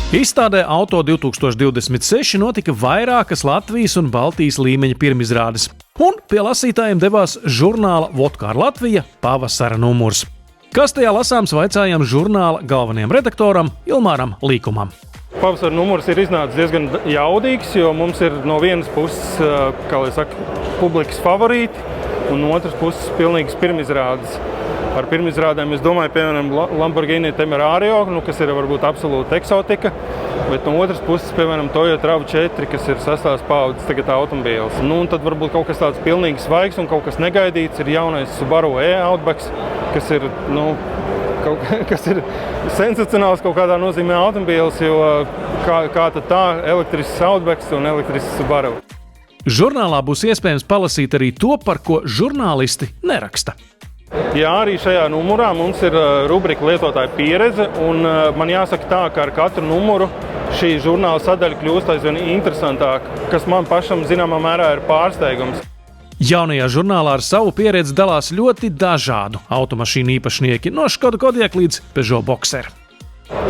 Izstādē Auto 2026 notika vairākas Latvijas un Baltijas līmeņa pirmizrādes, un pie lasītājiem devās žurnāla Vodkār Latvija pavasara numurs. Kas tajā lasāms, vaicājām žurnāla galvenajam redaktoram Ilmāram Līkumam. Pavasara numurs ir iznācis diezgan jaudīgs, jo mums ir no vienas puses, publikas favorīti, un no otras puses pilnīgas pirmizrādes. Ar pirmizrādēm es domāju, piemēram, Lamborghini Temerario, kas ir varbūt absolūta eksotika, bet no otras puses, piemēram, Toyota RAV4, kas ir 6. paudzes tagad automobīls. Un tad varbūt kaut kas tāds pilnīgi svaigs un kaut kas negaidīts ir jaunais Subaru e-Outback, kas ir sensacionāls kaut kādā nozīmē automobīls, jo kā tad tā elektrisks Outback un elektrisks Subaru. Žurnālā būs iespējams palasīt arī to, par ko žurnālisti neraksta. Jā, arī šajā numurā mums ir rubrika lietotāja pieredze, un man jāsaka tā, ka ar katru numuru šī žurnāla sadaļa kļūst aizvien interesantāka, kas man pašam zināmā mērā ir pārsteigums. Jaunajā žurnālā ar savu pieredzi dalās ļoti dažādu automašīnu īpašnieki, no Škoda Kodiaq līdz Peugeot Boxer.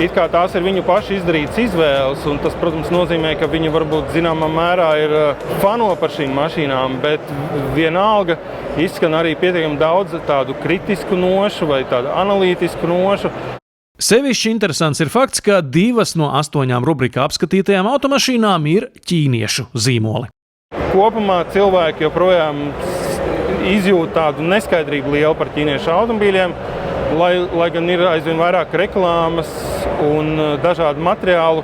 It kā tās ir viņu pašu izdarītas izvēles, un tas, protams, nozīmē, ka viņi varbūt zināmā mērā ir fano par šīm mašīnām, bet vienalga izskan arī pietiekami daudz tādu kritisku nošu vai tādu analītisku nošu. Sevišķi interesants ir fakts, ka 2 no 8 rubrikā apskatītajām automašīnām ir ķīniešu zīmoli. Kopumā cilvēki joprojām izjūt tādu neskaidrību lielu par ķīniešu automobīļiem, lai gan ir aizvien vairāk reklāmas un dažādu materiālu,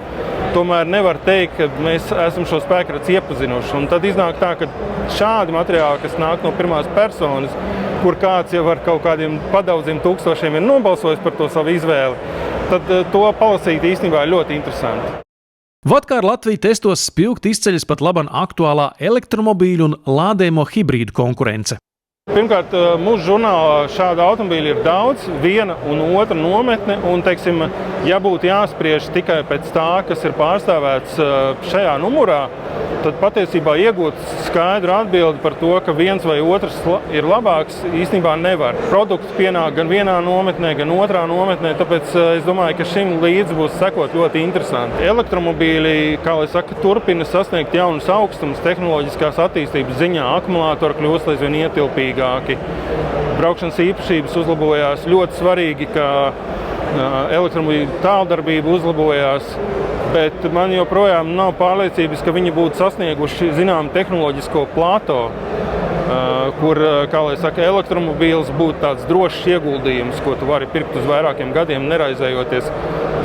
tomēr nevar teikt, ka mēs esam šo spēkraci iepazinuši. Un tad iznāk tā, ka šādi materiāli, kas nāk no pirmās personas, kur kāds jau ar kaut kādiem padaudziem tūkstošiem ir nobalsojis par to savu izvēli, tad to palasīt īstenībā ir ļoti interesanti. Vodkār Latvija testos spilgti izceļas pat laban aktuālā elektromobīļu un lādējumu hibrīdu konkurence. Pirmkārt, mūsu žurnālā šāda automobīļa ir daudz, viena un otra nometne, un, ja būtu jāspriež tikai pēc tā, kas ir pārstāvēts šajā numurā, tad patiesībā iegūt skaidru atbildi par to, ka viens vai otrs ir labāks, īstenībā nevar. Produkts pienāk gan vienā nometnē, gan otrā nometnē, tāpēc es domāju, ka šim līdzi būs sekot ļoti interesanti. Elektromobīļi, turpina sasniegt jaunus augstumus tehnoloģiskās attīstības ziņā, akumulātori kļūst aizvien ietilpīgāki. Braukšanas īpašības uzlabojās, ļoti svarīgi, ka elektromobīļu tāldarbība uzlabojās, bet man joprojām nav pārliecības, ka viņi būtu sasnieguši zinām tehnoloģisko plato, kur, elektromobīls būtu tāds drošs ieguldījums, ko tu vari pirkt uz vairākiem gadiem, neraizējoties,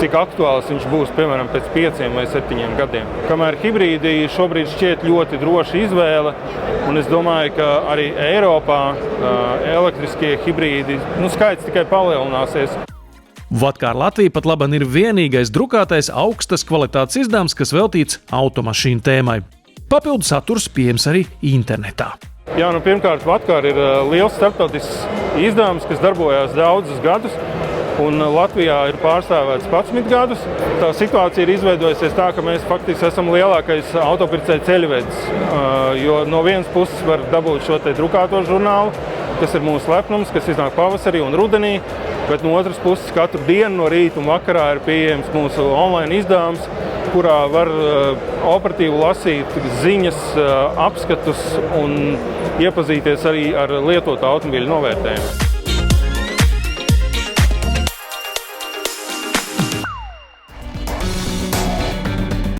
cik aktuāls viņš būs, piemēram, pēc 5 vai 7 gadiem. Kamēr hibrīdi šobrīd šķiet ļoti droša izvēle, un es domāju, ka arī Eiropā elektriskie hibrīdi skaits tikai palielināsies. Vodkār Latvija pat laban ir vienīgais drukātais augstas kvalitātes izdevums, kas veltīts automašīnu tēmai. Papildu saturs pieejams arī internetā. Jā, pirmkārt, Vodkār ir liels starptautisks izdevums, kas darbojās daudzus gadus, un Latvijā ir pārstāvēts 11 gadus. Tā situācija ir izveidojusies tā, ka mēs faktiski esam lielākais autopircēju ceļvedis, jo no vienas puses var dabūt šo te drukāto žurnālu, kas ir mūsu lepnums, kas iznāk pavasarī un rudenī, bet no otras puses katru dienu no rīta un vakarā ir pieejams mūsu online izdevums, kurā var operatīvi lasīt ziņas, apskatus un iepazīties arī ar lietotu automobīļu novērtējumu.